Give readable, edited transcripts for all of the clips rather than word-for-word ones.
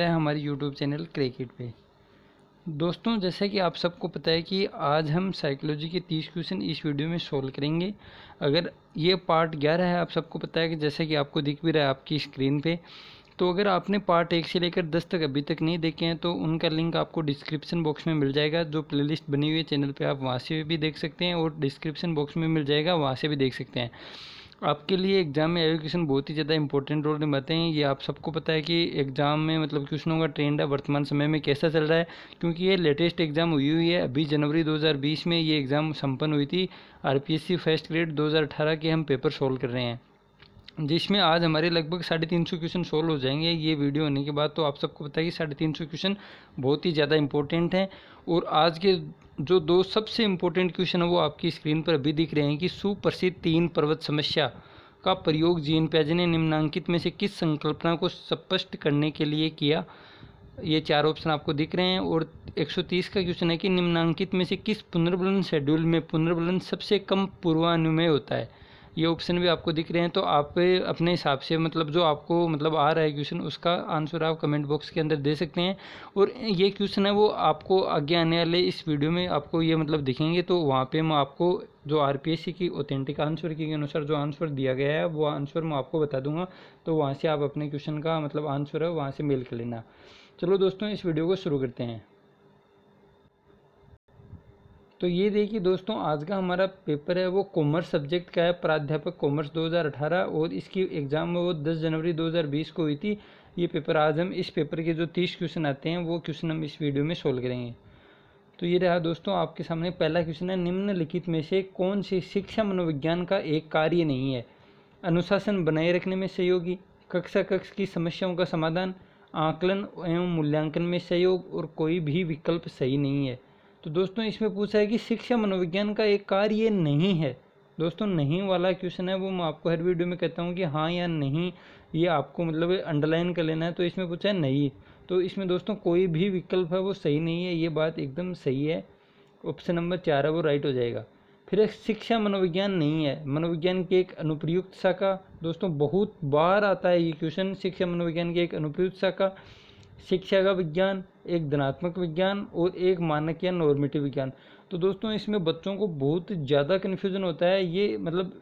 है हमारी YouTube channel cricket पे। दोस्तों, जैसे कि आप सबको पता है कि आज हम साइकोलॉजी के 30 क्वेश्चन इस वीडियो में सोल्व करेंगे। अगर ये पार्ट 11 है, आप सबको पता है कि जैसे कि आपको दिख भी रहा है आपकी स्क्रीन पे। तो अगर आपने पार्ट 1 से लेकर 10 तक अभी तक नहीं देखे हैं तो उनका लिंक आपको डिस्क्रिप्शन बॉक्स में मिल जाएगा। जो प्लेलिस्ट बनी हुई है चैनल पे, आप वहाँ से भी देख सकते हैं और डिस्क्रिप्शन बॉक्स में मिल जाएगा, वहाँ से भी देख सकते हैं। आपके लिए एग्जाम में एजुकेशन बहुत ही ज़्यादा इंपॉर्टेंट रोल निभाते हैं। ये आप सबको पता है कि एग्जाम में मतलब क्वेश्चनों का ट्रेंड है वर्तमान समय में कैसा चल रहा है, क्योंकि ये लेटेस्ट एग्जाम हुई है। अभी जनवरी 2020 में ये एग्ज़ाम संपन्न हुई थी। आरपीएससी फर्स्ट ग्रेड 2018 के हम पेपर सोल्व कर रहे हैं, जिसमें आज हमारे लगभग 350 क्वेश्चन सोल्व हो जाएंगे ये वीडियो होने के बाद। तो आप सबको पता है कि 350 क्वेश्चन बहुत ही ज़्यादा इंपॉर्टेंट हैं। और आज के जो दो सबसे इम्पोर्टेंट क्वेश्चन है वो आपकी स्क्रीन पर अभी दिख रहे हैं कि सुप्रसिद्ध 3 पर्वत समस्या का प्रयोग जीन पियाजे ने निम्नांकित में से किस संकल्पना को स्पष्ट करने के लिए किया। ये 4 ऑप्शन आपको दिख रहे हैं। और 130 का क्वेश्चन है कि निम्नांकित में से किस पुनर्बलन शेड्यूल में पुनर्बलन सबसे कम पूर्वानुमेय होता है। ये ऑप्शन भी आपको दिख रहे हैं। तो आप अपने हिसाब से मतलब जो आपको मतलब आ रहा है क्वेश्चन, उसका आंसर आप कमेंट बॉक्स के अंदर दे सकते हैं। और ये क्वेश्चन है वो आपको आगे आने वाले इस वीडियो में आपको ये मतलब दिखेंगे। तो वहाँ पे मैं आपको जो आरपीएससी की ऑथेंटिक आंसर की अनुसार जो आंसर दिया गया है वो आंसर मैं आपको बता दूंगा। तो वहाँ से आप अपने क्वेश्चन का मतलब आंसर है वहाँ से मेल कर लेना। चलो दोस्तों, इस वीडियो को शुरू करते हैं। तो ये देखिए दोस्तों, आज का हमारा पेपर है वो कॉमर्स सब्जेक्ट का है, प्राध्यापक कॉमर्स 2018। और इसकी एग्ज़ाम वो 10 जनवरी 2020 को हुई थी। ये पेपर आज हम इस पेपर के जो 30 क्वेश्चन आते हैं वो क्वेश्चन हम इस वीडियो में सोल्व करेंगे। तो ये रहा दोस्तों आपके सामने पहला क्वेश्चन है, निम्नलिखित में से कौन सी शिक्षा मनोविज्ञान का एक कार्य नहीं है। अनुशासन बनाए रखने में सहयोगी, कक्षा कक्ष की समस्याओं का समाधान, आकलन एवं मूल्यांकन में सहयोग, और कोई भी विकल्प सही नहीं है। तो दोस्तों इसमें पूछा है कि शिक्षा मनोविज्ञान का एक कार्य नहीं है। दोस्तों नहीं वाला क्वेश्चन है वो मैं आपको हर वीडियो में कहता हूँ कि हाँ या नहीं, ये आपको मतलब अंडरलाइन कर लेना है। तो इसमें पूछा है नहीं, तो इसमें दोस्तों कोई भी विकल्प है वो सही नहीं है। ये बात एकदम सही है, ऑप्शन नंबर 4 है वो राइट हो जाएगा। फिर शिक्षा मनोविज्ञान नहीं है, मनोविज्ञान की एक अनुप्रयुक्त शाखा। दोस्तों बहुत बार आता है ये क्वेश्चन, शिक्षा मनोविज्ञान की एक अनुप्रयुक्त शाखा। शिक्षा का विज्ञान, एक धनात्मक विज्ञान और एक मानक या नॉर्मेटिव विज्ञान। तो दोस्तों इसमें बच्चों को बहुत ज़्यादा कन्फ्यूजन होता है। ये मतलब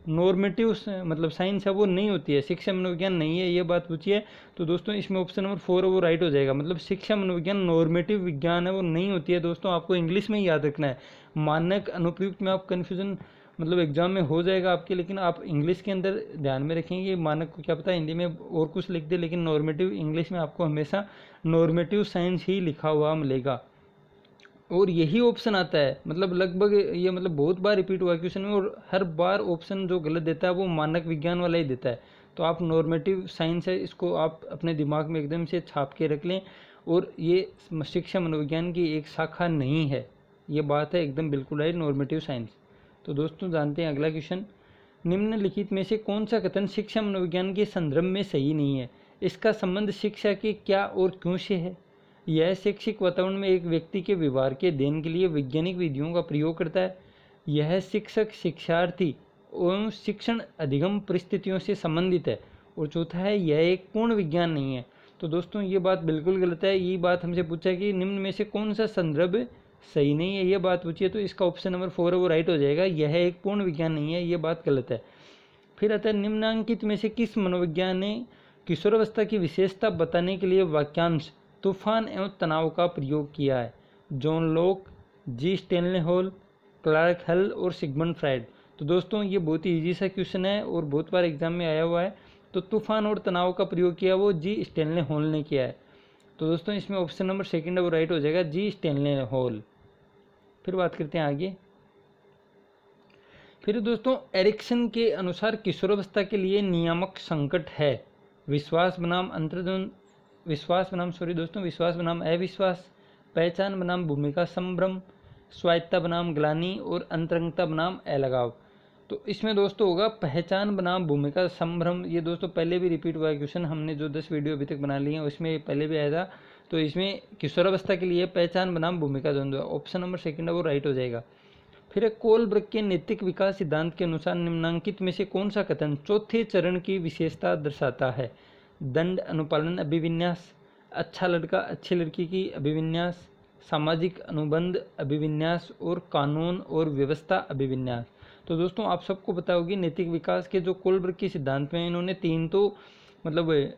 नॉर्मेटिव मतलब साइंस है वो नहीं होती है, शिक्षा मनोविज्ञान नहीं है, ये बात पूछी है। तो दोस्तों इसमें ऑप्शन नंबर 4 है वो राइट हो जाएगा। मतलब शिक्षा मनोविज्ञान नॉर्मेटिव विज्ञान है वो नहीं होती है। दोस्तों आपको इंग्लिश में ही याद रखना है। मानक अनुप्रयुक्त में आप कन्फ्यूजन मतलब एग्जाम में हो जाएगा आपके, लेकिन आप इंग्लिश के अंदर ध्यान में रखेंगे। मानक को क्या पता हिंदी में और कुछ लिख दे, लेकिन नॉर्मेटिव इंग्लिश में आपको हमेशा नॉर्मेटिव साइंस ही लिखा हुआ मिलेगा। और यही ऑप्शन आता है, मतलब लगभग ये मतलब बहुत बार रिपीट हुआ क्वेश्चन में, और हर बार ऑप्शन जो गलत देता है वो मानक विज्ञान वाला ही देता है। तो आप नॉर्मेटिव साइंस है इसको आप अपने दिमाग में एकदम से छाप के रख लें। और ये शिक्षा मनोविज्ञान की एक शाखा नहीं है, ये बात है एकदम बिल्कुल राइट, नॉर्मेटिव साइंस। तो दोस्तों जानते हैं अगला क्वेश्चन, निम्नलिखित में से कौन सा कथन शिक्षा मनोविज्ञान के संदर्भ में सही नहीं है। इसका संबंध शिक्षा के क्या और क्यों से है। यह शैक्षिक वातावरण में एक व्यक्ति के व्यवहार के अध्ययन के लिए वैज्ञानिक विधियों का प्रयोग करता है। यह शिक्षक शिक्षार्थी एवं शिक्षण अधिगम परिस्थितियों से संबंधित है। और चौथा है यह एक पूर्ण विज्ञान नहीं है। तो दोस्तों ये बात बिल्कुल गलत है। ये बात हमसे पूछा है कि निम्न में से कौन सा संदर्भ सही नहीं है, ये बात पूछिए। तो इसका ऑप्शन नंबर 4 है वो राइट हो जाएगा। यह एक पूर्ण विज्ञान नहीं है, ये बात गलत है। फिर आता है, निम्नांकित में से किस मनोविज्ञान ने किशोरावस्था की विशेषता बताने के लिए वाक्यांश तूफान एवं तनाव का प्रयोग किया है। जॉन लॉक, जी स्टेनले हॉल, क्लार्क हल और सिगमंड फ्राइड। तो दोस्तों ये बहुत ही ईजी सा क्वेश्चन है और बहुत बार एग्जाम में आया हुआ है। तो तूफान और तनाव का प्रयोग किया वो जी स्टेनले हॉल ने किया है। तो दोस्तों इसमें ऑप्शन नंबर 2 है वो राइट हो जाएगा, जी स्टेनले हॉल। फिर बात करते हैं आगे। फिर दोस्तों एरिक्सन के अनुसार किशोरावस्था के लिए नियामक संकट है विश्वास बनाम विश्वास बनाम अविश्वास, पहचान बनाम भूमिका संभ्रम, स्वायत्तता बनाम ग्लानि और अंतरंगता बनाम अलगाव। तो इसमें दोस्तों होगा पहचान बनाम भूमिका संभ्रम। ये दोस्तों पहले भी रिपीट हुआ है क्वेश्चन, हमने जो 10 वीडियो अभी तक बना लिए हैं उसमें पहले भी आया था। तो इसमें किशोरावस्था के लिए पहचान बनाम भूमिका द्वंद्व, ऑप्शन नंबर 2 है वो राइट हो जाएगा। फिर कोलब्रग के नैतिक विकास सिद्धांत के अनुसार निम्नांकित में से कौन सा कथन चौथे चरण की विशेषता दर्शाता है। दंड अनुपालन अभिविन्यास, अच्छा लड़का अच्छी लड़की की अभिविन्यास, सामाजिक अनुबंध अभिविन्यास और कानून और व्यवस्था अभिविन्यास। तो दोस्तों आप सबको पता होगी नैतिक विकास के जो कोलबर्ग के सिद्धांत में इन्होंने 3 तो मतलब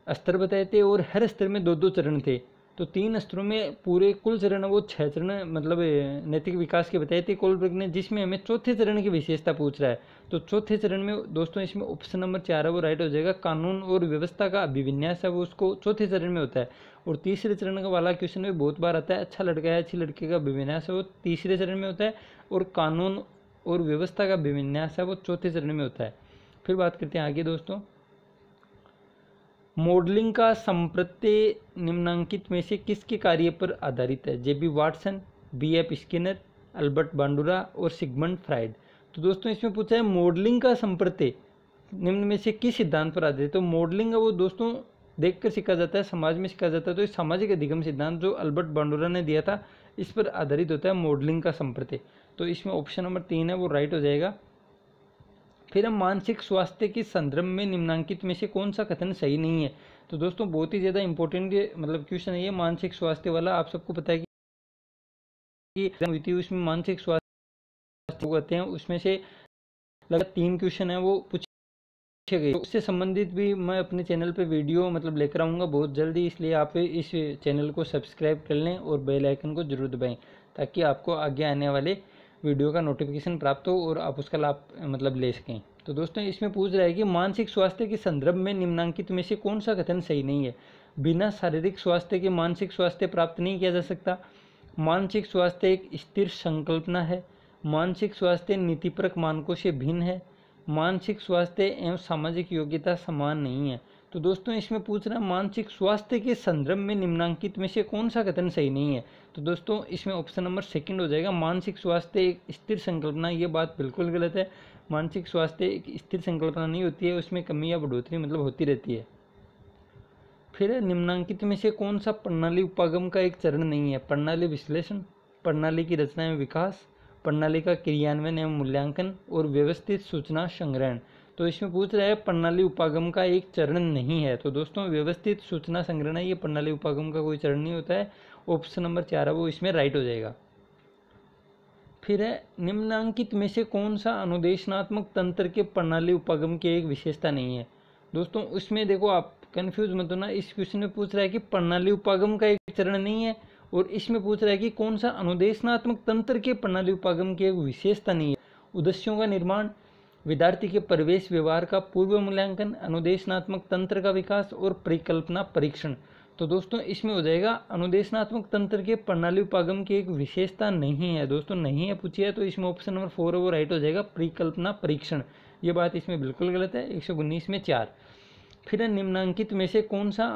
स्तर बताए थे और हर स्तर में 2-2 चरण थे। तो 3 स्तरों में पूरे कुल चरण वो 6 चरण मतलब नैतिक विकास के बताए थे कोलबर्ग ने, जिसमें हमें चौथे चरण की विशेषता पूछ रहा है। तो चौथे चरण में दोस्तों इसमें ऑप्शन नंबर 4 है वो राइट हो जाएगा। कानून और व्यवस्था का अभिविन्यास है वो उसको चौथे चरण में होता है। और तीसरे चरण का वाला क्वेश्चन में बहुत बार आता है, अच्छा लड़का है अच्छी लड़की का अभिविन्यास है वो तीसरे चरण में होता है, और कानून और व्यवस्था का अभिविन्यास है वो चौथे चरण में होता है। फिर बात करते हैं आगे दोस्तों, मॉडलिंग का संप्रत्यय निम्नांकित में से किसके कार्य पर आधारित है? JB Watson, BF Skinner, Albert Bandura और सिगमंड फ्राइड। तो दोस्तों इसमें पूछा है मॉडलिंग का संप्रत्यय निम्न में से किस सिद्धांत पर आधारित है? तो मॉडलिंग है वो दोस्तों देखकर सीखा जाता है, समाज में सीखा जाता है। तो इस सामाजिक अधिगम सिद्धांत जो अल्बर्ट बांडुरा ने दिया था इस पर आधारित होता है मॉडलिंग का संप्रत्यय। तो इसमें ऑप्शन नंबर 3 है वो राइट हो जाएगा। फिर हम मानसिक स्वास्थ्य के संदर्भ में निम्नांकित में से कौन सा कथन सही नहीं है? तो दोस्तों बहुत ही ज़्यादा इंपॉर्टेंट मतलब क्वेश्चन है ये मानसिक स्वास्थ्य वाला। आप सबको पता है कि उसमें मानसिक स्वास्थ्य कहते हैं, उसमें से लगभग 3 क्वेश्चन है वो पूछे गए। तो उससे संबंधित भी मैं अपने चैनल पे वीडियो मतलब लेकर आऊँगा बहुत जल्दी, इसलिए आप इस चैनल को सब्सक्राइब कर लें और बेल आइकन को जरूर दबाएं ताकि आपको आगे आने वाले वीडियो का नोटिफिकेशन प्राप्त हो और आप उसका लाभ मतलब ले सकें। तो दोस्तों इसमें पूछ रहा है कि मानसिक स्वास्थ्य के संदर्भ में निम्नांकित में से कौन सा कथन सही नहीं है? बिना शारीरिक स्वास्थ्य के मानसिक स्वास्थ्य प्राप्त नहीं किया जा सकता। मानसिक स्वास्थ्य एक स्थिर संकल्पना है। मानसिक स्वास्थ्य नीतिपरक मानकों से भिन्न है। मानसिक स्वास्थ्य एवं सामाजिक योग्यता समान नहीं है। तो दोस्तों इसमें पूछ रहा है मानसिक स्वास्थ्य के संदर्भ में निम्नांकित में से कौन सा कथन सही नहीं है? तो दोस्तों इसमें ऑप्शन नंबर 2 हो जाएगा। मानसिक स्वास्थ्य एक स्थिर संकल्पना, ये बात बिल्कुल गलत है। मानसिक स्वास्थ्य एक स्थिर संकल्पना नहीं होती है, उसमें कमी या बढ़ोतरी मतलब होती रहती है। फिर निम्नांकित में से कौन सा प्रणाली उपागम का एक चरण नहीं है? प्रणाली विश्लेषण, प्रणाली की रचना एवं विकास, प्रणाली का क्रियान्वयन एवं मूल्यांकन और व्यवस्थित सूचना संग्रहण। तो इसमें पूछ रहा है प्रणाली उपागम का एक चरण नहीं है। तो दोस्तों व्यवस्थित सूचना संग्रहण ये प्रणाली उपागम का कोई चरण नहीं होता है। ऑप्शन नंबर 4 है वो इसमें राइट हो जाएगा। फिर है निम्नांकित में से कौन सा अनुदेशनात्मक तंत्र के प्रणाली उपागम की एक विशेषता नहीं है? दोस्तों उसमें देखो आप कंफ्यूज मत होना, इस क्वेश्चन में पूछ रहा है कि प्रणाली उपागम का एक चरण नहीं है और इसमें पूछ रहा है कि कौन सा अनुदेशनात्मक तंत्र के प्रणाली उपागम की एक विशेषता नहीं है। उद्देश्यों का निर्माण, विद्यार्थी के प्रवेश व्यवहार का पूर्व मूल्यांकन, अनुदेशनात्मक तंत्र का विकास और परिकल्पना परीक्षण। तो दोस्तों इसमें हो जाएगा अनुदेशनात्मक तंत्र के प्रणाली उपागम की एक विशेषता नहीं है। दोस्तों नहीं है पूछिए, तो इसमें ऑप्शन नंबर 4 है वो राइट हो जाएगा, परिकल्पना परीक्षण। ये बात इसमें बिल्कुल गलत है। 119 में 4। फिर निम्नांकित में से कौन सा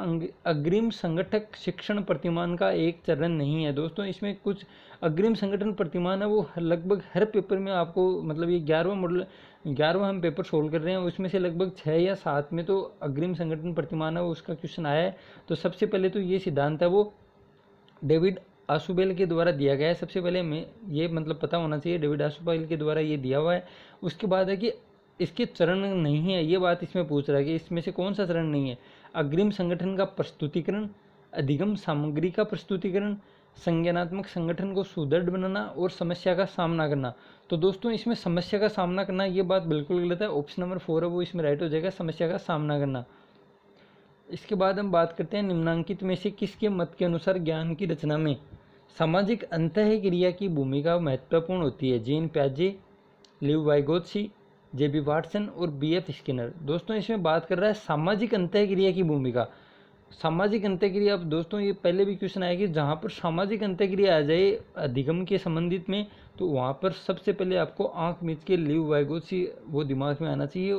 अग्रिम संगठक शिक्षण प्रतिमान का एक चरण नहीं है? दोस्तों इसमें कुछ अग्रिम संगठन प्रतिमान है वो लगभग हर पेपर में आपको मतलब ये 11वां हम पेपर सोल्व कर रहे हैं, उसमें से लगभग 6 या 7 में तो अग्रिम संगठन प्रतिमान है वो उसका क्वेश्चन आया है। तो सबसे पहले तो ये सिद्धांत है वो डेविड आशुबेल के द्वारा दिया गया है। सबसे पहले हमें ये मतलब पता होना चाहिए डेविड आशुबेल के द्वारा ये दिया हुआ है। उसके बाद है कि इसके चरण नहीं है, ये बात इसमें पूछ रहा है कि इसमें से कौन सा चरण नहीं है? अग्रिम संगठन का प्रस्तुतिकरण, अधिगम सामग्री का प्रस्तुतिकरण, संज्ञानात्मक संगठन को सुदृढ़ बनाना और समस्या का सामना करना। तो दोस्तों इसमें समस्या का सामना करना ये बात बिल्कुल गलत है। ऑप्शन नंबर 4 है वो इसमें राइट हो जाएगा, समस्या का सामना करना। इसके बाद हम बात करते हैं निम्नांकित में से किसके मत के अनुसार ज्ञान की रचना में सामाजिक अंतःक्रिया की भूमिका महत्वपूर्ण होती है? जीन प्याजे, लिव वाइगोत्स्की, जेबी वाटसन और बीएफ स्किनर। दोस्तों इसमें बात कर रहा है सामाजिक अंतःक्रिया की भूमिका। सामाजिक अंतःक्रिया, अब दोस्तों ये पहले भी क्वेश्चन आया कि जहाँ पर सामाजिक अंतःक्रिया आ जाए अधिगम के संबंधित में तो वहाँ पर सबसे पहले आपको आंख मीच के लिव वाइगोत्स्की वो दिमाग में आना चाहिए।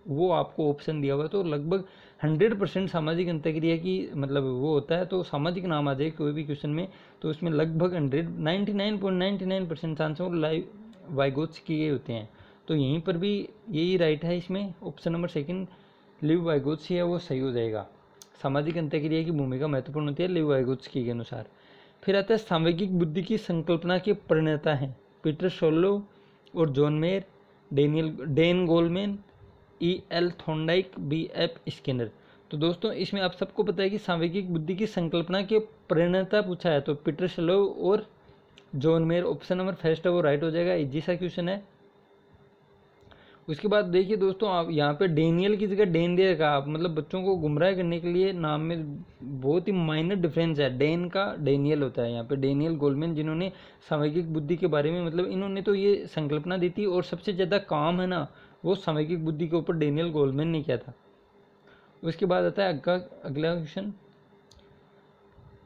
वो आपको ऑप्शन दिया हुआ तो लगभग 100% सामाजिक अंतःक्रिया की मतलब वो होता है। तो सामाजिक नाम आ जाए कोई भी क्वेश्चन में तो उसमें लगभग 99.99% चांस वाइगोत्स्की के होते हैं। तो यहीं पर भी यही राइट है। इसमें ऑप्शन नंबर 2 लिव वाइगोत्स्की है वो सही हो जाएगा। सामाजिक अंतःक्रिया की भूमिका महत्वपूर्ण होती है लिव वाइगोत्स्की के अनुसार। फिर आता है सांवेगिक बुद्धि की संकल्पना के प्रणेता हैं पीटर सोलो और John Mayer, Dan Goleman, E.L. Thorndike, B.F. Skinner. तो दोस्तों इसमें आप सबको पता है कि सांवेगिक बुद्धि की संकल्पना के प्रणेता पूछा है तो पीटर शलोव और John mayor. Option number first है वो राइट हो जाएगा, इजी सा क्वेश्चन है। उसके बाद देखिए दोस्तों, आप यहाँ पे डेनियल की जगह डेन दे रखा, आप मतलब बच्चों को गुमराह करने के लिए नाम में बहुत ही माइनर डिफरेंस है, डेन का डेनियल होता है। यहाँ पे डेनियल गोलमैन जिन्होंने सामयिक बुद्धि के बारे में मतलब इन्होंने तो ये संकल्पना दी थी, और सबसे ज़्यादा काम है ना वो सामयिक बुद्धि के ऊपर डेनियल गोलमैन ने किया था। उसके बाद आता है अगला क्वेश्चन,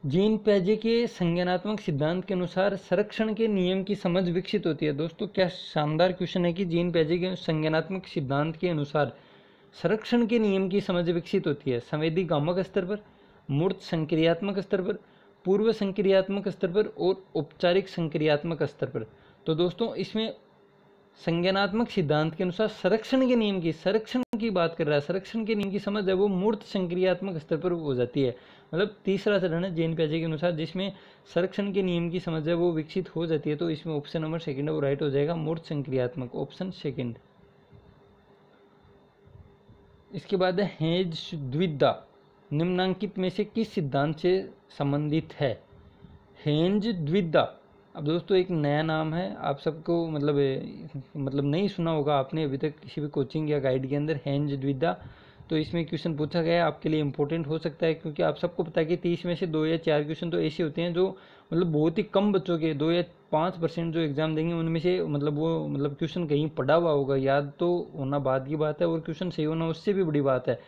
जीन पियाजे के संज्ञानात्मक सिद्धांत के अनुसार संरक्षण के नियम की समझ विकसित होती है। दोस्तों क्या शानदार क्वेश्चन है कि जीन पियाजे के संज्ञानात्मक सिद्धांत के अनुसार संरक्षण के नियम की समझ विकसित होती है संवेदी गामक स्तर पर, मूर्त संक्रियात्मक स्तर पर, पूर्व संक्रियात्मक स्तर पर और औपचारिक संक्रियात्मक स्तर पर। तो दोस्तों इसमें संज्ञानात्मक सिद्धांत के अनुसार संरक्षण के नियम की, संरक्षण की बात कर रहा है, संरक्षण के नियम की समझ है वो मूर्त संक्रियात्मक स्तर पर हो जाती है। मतलब तीसरा चरण है जीन पियाजे के अनुसार जिसमें संरक्षण के नियम की समझ है वो विकसित हो जाती है। तो इसमें ऑप्शन नंबर सेकंड है वो राइट हो जाएगा, मूर्त संक्रियात्मक, ऑप्शन सेकंड। इसके बाद है हेज द्विधा निम्नांकित में से किस सिद्धांत से संबंधित है? हेंज द्विधा, अब दोस्तों एक नया नाम है, आप सबको मतलब नहीं सुना होगा आपने अभी तक किसी भी कोचिंग या गाइड के अंदर, हेंज द्विधा। तो इसमें क्वेश्चन पूछा गया है, आपके लिए इंपॉर्टेंट हो सकता है क्योंकि आप सबको पता है कि 30 में से 2 या 4 क्वेश्चन तो ऐसे होते हैं जो मतलब बहुत ही कम बच्चों के 2 या 5% जो एग्जाम देंगे उनमें से वो क्वेश्चन कहीं पढ़ा हुआ होगा, याद तो होना बाद की बात है और क्वेश्चन सही होना उससे भी बड़ी बात है।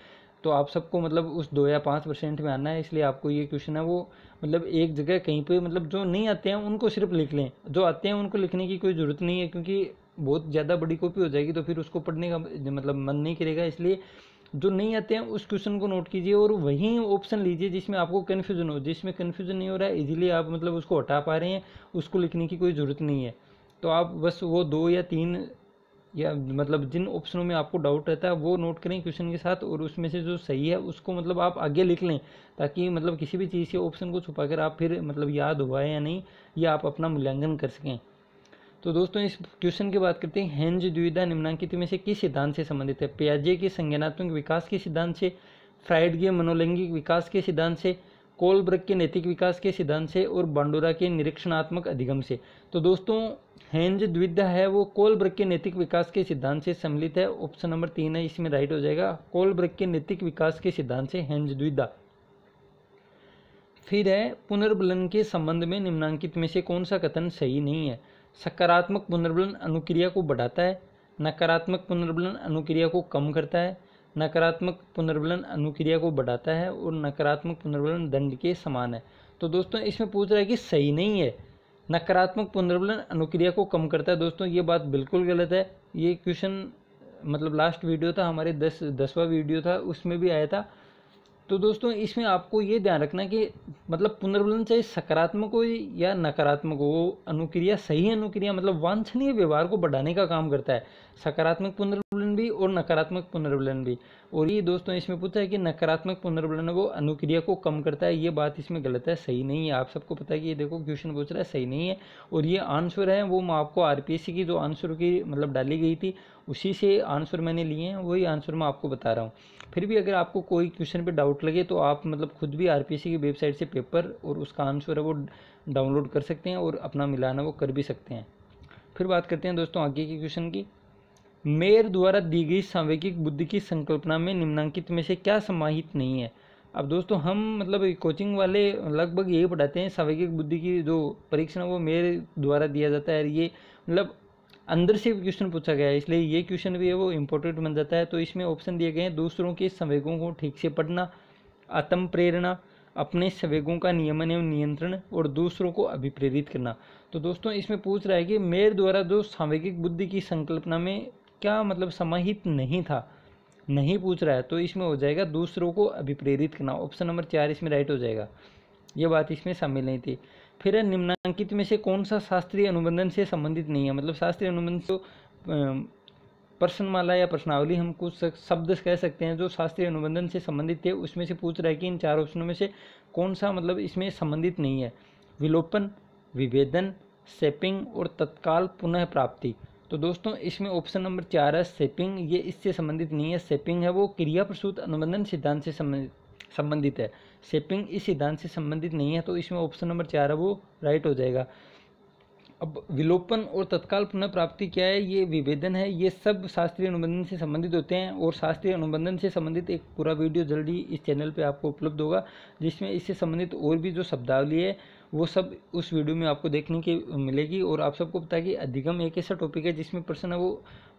तो आप सबको उस 2 या 5% में आना है, इसलिए आपको ये क्वेश्चन है वो एक जगह कहीं पे जो नहीं आते हैं उनको सिर्फ लिख लें, जो आते हैं उनको लिखने की कोई ज़रूरत नहीं है क्योंकि बहुत ज़्यादा बड़ी कॉपी हो जाएगी तो फिर उसको पढ़ने का मन नहीं करेगा। इसलिए जो नहीं आते हैं उस क्वेश्चन को नोट कीजिए और वही ऑप्शन लीजिए जिसमें आपको कन्फ्यूजन हो, जिसमें कन्फ्यूजन नहीं हो रहा है, इजीली आप उसको हटा पा रहे हैं, उसको लिखने की कोई ज़रूरत नहीं है। तो आप बस वो 2 या 3 या जिन ऑप्शनों में आपको डाउट रहता है वो नोट करें क्वेश्चन के साथ, और उसमें से जो सही है उसको आप आगे लिख लें, ताकि किसी भी चीज़ के ऑप्शन को छुपा कर आप फिर याद हुआ है या नहीं ये आप अपना मूल्यांकन कर सकें। तो दोस्तों इस क्वेश्चन की बात करते हैं, हेंज द्विधा निम्नांकित में से किस सिद्धांत से संबंधित है? पियाजे के संज्ञानात्मक विकास के सिद्धांत से, फ्राइड के मनोलैंगिक विकास के सिद्धांत से, कोलब्रग के नैतिक विकास के सिद्धांत से और बांडोरा के निरीक्षणात्मक अधिगम से। तो दोस्तों हेंज द्विधा है वो कोलब्रग के नैतिक विकास के सिद्धांत से सम्मिलित है, ऑप्शन नंबर 3 है इसमें राइट हो जाएगा, कोलब्रग के नैतिक विकास के सिद्धांत से हेंज द्विधा। फिर है पुनर्बलन के संबंध में निम्नांकित में से कौन सा कथन सही नहीं है? सकारात्मक पुनर्बलन अनुक्रिया को बढ़ाता है, नकारात्मक पुनर्बलन अनुक्रिया को कम करता है, नकारात्मक पुनर्बलन अनुक्रिया को बढ़ाता है और नकारात्मक पुनर्बलन दंड के समान है। तो दोस्तों इसमें पूछ रहा है कि सही नहीं है, नकारात्मक पुनर्बलन अनुक्रिया को कम करता है। दोस्तों ये बात बिल्कुल गलत है। ये क्वेश्चन लास्ट वीडियो था हमारे 10वां वीडियो था उसमें भी आया था। तो दोस्तों इसमें आपको ये ध्यान रखना कि पुनर्बलन चाहे सकारात्मक हो या नकारात्मक हो, वो अनुक्रिया सही अनुक्रिया वांछनीय व्यवहार को बढ़ाने का काम करता है, सकारात्मक पुनर्बलन भी और नकारात्मक पुनर्बलन भी। और ये दोस्तों इसमें पूछा है कि नकारात्मक पुनर्बलन वो अनुक्रिया को कम करता है, ये बात इसमें गलत है, सही नहीं है। आप सबको पता है कि ये देखो क्वेश्चन पूछ रहा है सही नहीं है, और ये आंसर है वो मैं आपको आरपीएससी की जो आंसर की डाली गई थी उसी से आंसर मैंने लिए हैं, वही आंसर मैं आपको बता रहा हूँ। फिर भी अगर आपको कोई क्वेश्चन पे डाउट लगे तो आप खुद भी आरपीएससी की वेबसाइट से पेपर और उसका आंसर है वो डाउनलोड कर सकते हैं और अपना मिलाना वो कर भी सकते हैं। फिर बात करते हैं दोस्तों आगे के क्वेश्चन की, मेयर द्वारा दी गई सांवेगिक बुद्धि की संकल्पना में निम्नांकित में से क्या समाहित नहीं है? अब दोस्तों हम कोचिंग वाले लगभग यही पढ़ाते हैं, सांवेगिक बुद्धि की जो परीक्षण वो मेयर द्वारा दिया जाता है, ये अंदर से क्वेश्चन पूछा गया है, इसलिए ये क्वेश्चन भी है वो इम्पोर्टेंट बन जाता है। तो इसमें ऑप्शन दिए गए हैं, दूसरों के संवेगों को ठीक से पढ़ना, आत्म प्रेरणा, अपने संवेगों का नियमन एवं नियंत्रण और दूसरों को अभिप्रेरित करना। तो दोस्तों इसमें पूछ रहा है कि मेयर द्वारा जो सांवेगिक बुद्धि की संकल्पना में क्या समाहित नहीं था, नहीं पूछ रहा है, तो इसमें हो जाएगा दूसरों को अभिप्रेरित करना, ऑप्शन नंबर 4 इसमें राइट हो जाएगा, ये बात इसमें शामिल नहीं थी। फिर है निम्नांकित में से कौन सा शास्त्रीय अनुबंधन से संबंधित नहीं है? शास्त्रीय अनुबंधन तो प्रश्नमाला या प्रश्नावली हम कुछ शब्द कह सकते हैं जो शास्त्रीय अनुबंधन से संबंधित थे, उसमें से पूछ रहा है कि इन 4 ऑप्शनों में से कौन सा इसमें संबंधित नहीं है? विलोपन, विभेदन, शेपिंग और तत्काल पुनः प्राप्ति। तो दोस्तों इसमें ऑप्शन नंबर 4 है शेपिंग, ये इससे संबंधित नहीं है। शेपिंग है वो क्रिया प्रसूत अनुबंधन सिद्धांत से संबंधित है, शेपिंग इस सिद्धांत से संबंधित नहीं है, तो इसमें ऑप्शन नंबर 4 है वो राइट हो जाएगा। अब विलोपन और तत्काल पुनः प्राप्ति क्या है, ये विभेदन है, ये सब शास्त्रीय अनुबंधन से संबंधित होते हैं। और शास्त्रीय अनुबंधन से संबंधित एक पूरा वीडियो जल्दी इस चैनल पे आपको उपलब्ध होगा, जिसमें इससे संबंधित और भी जो शब्दावली है वो सब उस वीडियो में आपको देखने की मिलेगी। और आप सबको पता है कि अधिगम एक ऐसा टॉपिक है जिसमें प्रश्न है वो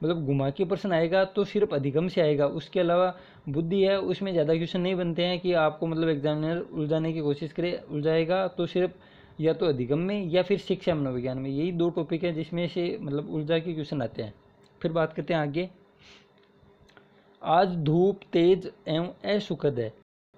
मतलब घुमा के प्रश्न आएगा तो सिर्फ अधिगम से आएगा, उसके अलावा बुद्धि है उसमें ज़्यादा क्वेश्चन नहीं बनते हैं कि आपको मतलब एग्जामिनर उलझाने की कोशिश करे, उलझाएगा तो सिर्फ या तो अधिगम में या फिर शिक्षा मनोविज्ञान में, यही 2 टॉपिक है जिसमें से मतलब उलझा के क्वेश्चन आते हैं। फिर बात करते हैं आगे। आज धूप तेज एवं असुखद है,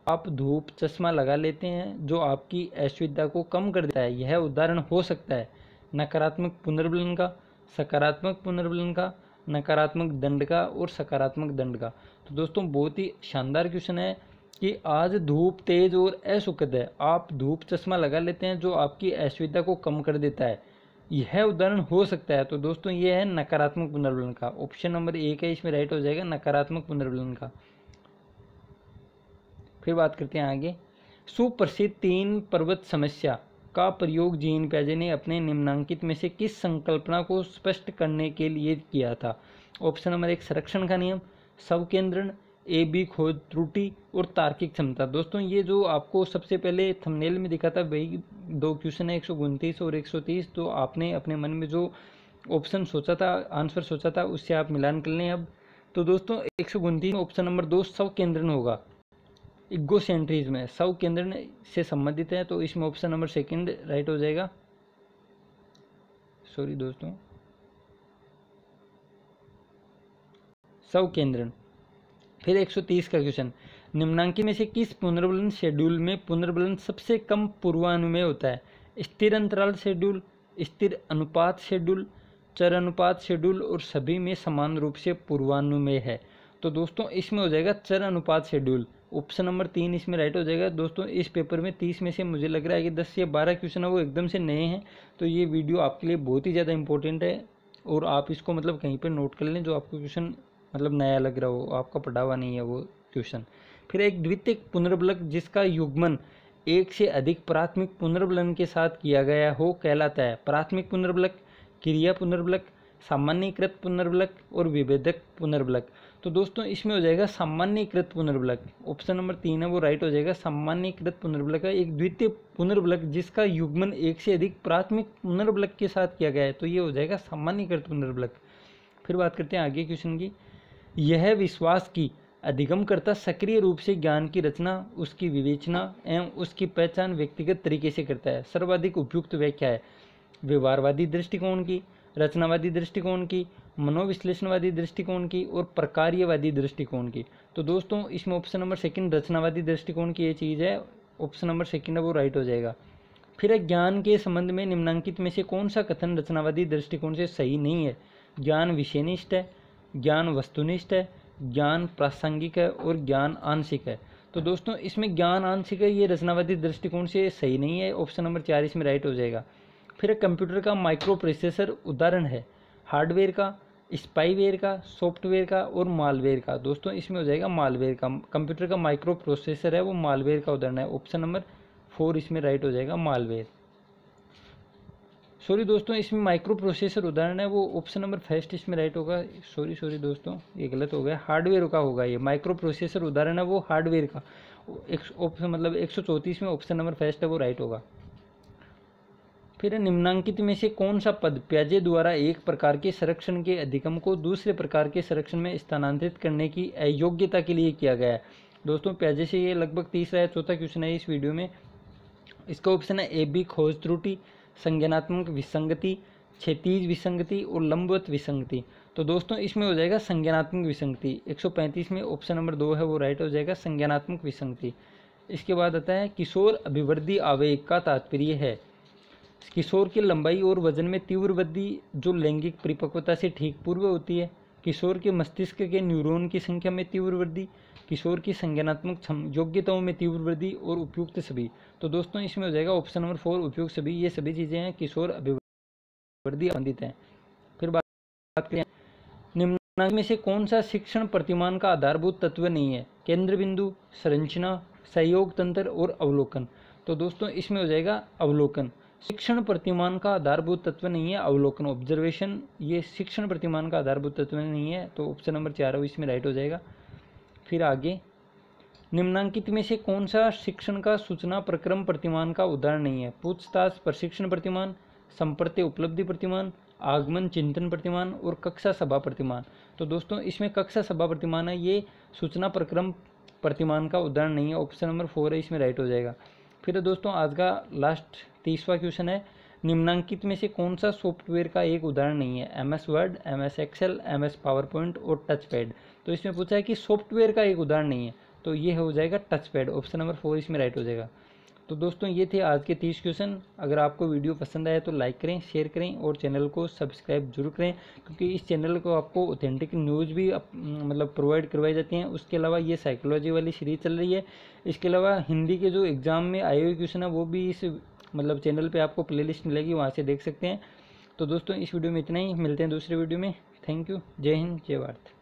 आप धूप चश्मा लगा लेते हैं जो आपकी असुविधा को कम कर देता है। यह उदाहरण हो सकता है नकारात्मक पुनर्बलन का, सकारात्मक पुनर्बलन का, नकारात्मक दंड का और सकारात्मक दंड का। तो दोस्तों बहुत ही शानदार क्वेश्चन है कि आज धूप तेज और असुखद है, आप धूप चश्मा लगा लेते हैं जो आपकी असुविधा को कम कर देता है, यह उदाहरण हो सकता है। तो दोस्तों ये है नकारात्मक पुनर्बलन का, ऑप्शन नंबर 1 है इसमें राइट हो जाएगा नकारात्मक पुनर्बलन का। फिर बात करते हैं आगे। सुप्रसिद्ध 3 पर्वत समस्या का प्रयोग जीन पियाजे ने अपने निम्नांकित में से किस संकल्पना को स्पष्ट करने के लिए किया था। ऑप्शन नंबर 1 संरक्षण का नियम, स्वकेंद्रण, ए बी खोज त्रुटि और तार्किक क्षमता। दोस्तों ये जो आपको सबसे पहले थंबनेल में दिखा था वही 2 क्वेश्चन है, 129 और 130। तो आपने अपने मन में जो ऑप्शन सोचा था, आंसर सोचा था, उससे आप मिलान कर लें अब। तो दोस्तों 129 में ऑप्शन नंबर 2 स्वकेंद्रण होगा, इगोसेंट्रिज्म है, स्वकेंद्रण से संबंधित है, तो इसमें ऑप्शन नंबर 2 राइट हो जाएगा। सॉरी दोस्तों, स्वकेंद्रण। फिर 130 का क्वेश्चन, निम्नांकित में से किस पुनर्बलन शेड्यूल में पुनर्बलन सबसे कम पूर्वानुमेय होता है। स्थिर अंतराल शेड्यूल, स्थिर अनुपात शेड्यूल, चर अनुपात शेड्यूल और सभी में समान रूप से पूर्वानुमेय है। तो दोस्तों इसमें हो जाएगा चर अनुपात शेड्यूल, ऑप्शन नंबर 3 इसमें राइट हो जाएगा। दोस्तों इस पेपर में 30 में से मुझे लग रहा है कि 10 या 12 क्वेश्चन है वो एकदम से नए हैं, तो ये वीडियो आपके लिए बहुत ही ज़्यादा इंपॉर्टेंट है और आप इसको मतलब कहीं पर नोट कर लें जो आपको क्वेश्चन मतलब नया लग रहा हो, आपका पढ़ा हुआ नहीं है वो क्वेश्चन। फिर एक द्वितीयक पुनर्बलक जिसका युग्मन 1 से अधिक प्राथमिक पुनर्बलन के साथ किया गया हो कहलाता है। प्राथमिक पुनर्बलक, क्रिया पुनर्बलक, सामान्यीकृत पुनर्बलक और विभेदक पुनर्बलक। तो दोस्तों इसमें हो जाएगा सामान्यीकृत पुनर्बलक, ऑप्शन नंबर 3 है वो राइट हो जाएगा। सामान्यीकृत पुनर्बलक है एक द्वितीय पुनर्बलक जिसका युग्मन 1 से अधिक प्राथमिक पुनर्बलक के साथ किया गया है, तो ये हो जाएगा सामान्यीकृत पुनर्बलक। फिर बात करते हैं आगे क्वेश्चन की। यह विश्वास की अधिगमकर्ता सक्रिय रूप से ज्ञान की रचना, उसकी विवेचना एवं उसकी पहचान व्यक्तिगत तरीके से करता है। सर्वाधिक उपयुक्त व्याख्या है व्यवहारवादी दृष्टिकोण की, रचनावादी दृष्टिकोण की, मनोविश्लेषणवादी दृष्टिकोण की और प्रकार्यवादी दृष्टिकोण की। तो दोस्तों इसमें ऑप्शन नंबर 2 रचनावादी दृष्टिकोण की ये चीज़ है, ऑप्शन नंबर 2 है वो राइट हो जाएगा। फिर ज्ञान के संबंध में निम्नांकित में से कौन सा कथन रचनावादी दृष्टिकोण से सही नहीं है। ज्ञान विषयनिष्ठ है, ज्ञान वस्तुनिष्ठ है, ज्ञान प्रासंगिक है और ज्ञान आंशिक है। तो दोस्तों इसमें ज्ञान आंशिक है, ये रचनावादी दृष्टिकोण से सही नहीं है, ऑप्शन नंबर 4 इसमें राइट हो जाएगा। फिर कंप्यूटर का माइक्रो प्रोसेसर उदाहरण है हार्डवेयर का, स्पाईवेयर का, सॉफ्टवेयर का और मालवेयर का। दोस्तों इसमें हो जाएगा मालवेयर का, कंप्यूटर का माइक्रो प्रोसेसर है वो मालवेयर का उदाहरण है, ऑप्शन नंबर 4 इसमें राइट हो जाएगा मालवेयर। सॉरी दोस्तों इसमें माइक्रो प्रोसेसर उदाहरण है वो ऑप्शन नंबर 1 इसमें राइट होगा। सॉरी दोस्तों ये गलत हो गया, हार्डवेयर का होगा, ये माइक्रो प्रोसेसर उदाहरण है वो हार्डवेयर का, ऑप्शन मतलब 134 में ऑप्शन नंबर 1 है वो राइट होगा। फिर निम्नांकित में से कौन सा पद पियाजे द्वारा एक प्रकार के संरक्षण के अधिगम को दूसरे प्रकार के संरक्षण में स्थानांतरित करने की अयोग्यता के लिए किया गया है। दोस्तों पियाजे से ये लगभग तीसरा या चौथा क्वेश्चन है इस वीडियो में। इसका ऑप्शन है ए बी खोज त्रुटि, संज्ञानात्मक विसंगति, क्षैतिज विसंगति और लंबवत विसंगति। तो दोस्तों इसमें हो जाएगा संज्ञानात्मक विसंगति, 135 में ऑप्शन नंबर 2 है वो राइट हो जाएगा संज्ञानात्मक विसंगति। इसके बाद आता है किशोर अभिवृद्धि आवेग का तात्पर्य है किशोर की लंबाई और वजन में तीव्र वृद्धि जो लैंगिक परिपक्वता से ठीक पूर्व होती है, किशोर के मस्तिष्क के न्यूरॉन की संख्या में तीव्र वृद्धि, किशोर की संज्ञानात्मक योग्यताओं में तीव्र वृद्धि और उपयुक्त सभी। तो दोस्तों इसमें हो जाएगा ऑप्शन नंबर 4 उपयुक्त सभी, ये सभी चीज़ें हैं किशोर अभिवृद्धि संबंधित हैं। फिर बात करें, निम्नलिखित में से कौन सा शिक्षण प्रतिमान का आधारभूत तत्व नहीं है? केंद्र बिंदु, संरचना, सहयोग तंत्र और अवलोकन। तो दोस्तों इसमें हो जाएगा अवलोकन। शिक्षण प्रतिमान का आधारभूत तत्व नहीं है अवलोकन, ऑब्जर्वेशन, ये शिक्षण प्रतिमान का आधारभूत तत्व नहीं है, तो ऑप्शन नंबर 4 इसमें राइट हो जाएगा। फिर आगे, निम्नांकित में से कौन सा शिक्षण का सूचना प्रक्रम प्रतिमान का उदाहरण नहीं है? पूछताछ प्रशिक्षण प्रतिमान, संप्रत्य उपलब्धि प्रतिमान, आगमन चिंतन प्रतिमान और कक्षा सभा प्रतिमान। तो दोस्तों इसमें कक्षा सभा प्रतिमान है, ये सूचना प्रक्रम प्रतिमान का उदाहरण नहीं है, ऑप्शन नंबर 4 है, इसमें राइट हो जाएगा। फिर दोस्तों आज का लास्ट 30वां क्वेश्चन है, निम्नांकित में से कौन सा सॉफ्टवेयर का एक उदाहरण नहीं है? MS Word, MS Excel, MS PowerPoint और टच पैड। तो इसमें पूछा है कि सॉफ्टवेयर का एक उदाहरण नहीं है, तो ये हो जाएगा टच पैड, ऑप्शन नंबर 4 इसमें राइट हो जाएगा। तो दोस्तों ये थे आज के 30 क्वेश्चन। अगर आपको वीडियो पसंद आया तो लाइक करें, शेयर करें और चैनल को सब्सक्राइब जरूर करें, क्योंकि इस चैनल को आपको ऑथेंटिक न्यूज़ भी मतलब प्रोवाइड करवाई जाती हैं। उसके अलावा ये साइकोलॉजी वाली सीरीज चल रही है। इसके अलावा हिंदी के जो एग्ज़ाम में आए हुए क्वेश्चन है वो भी इस मतलब चैनल पे आपको प्लेलिस्ट मिलेगी, वहाँ से देख सकते हैं। तो दोस्तों इस वीडियो में इतना ही, मिलते हैं दूसरे वीडियो में। थैंक यू, जय हिंद, जय भारत।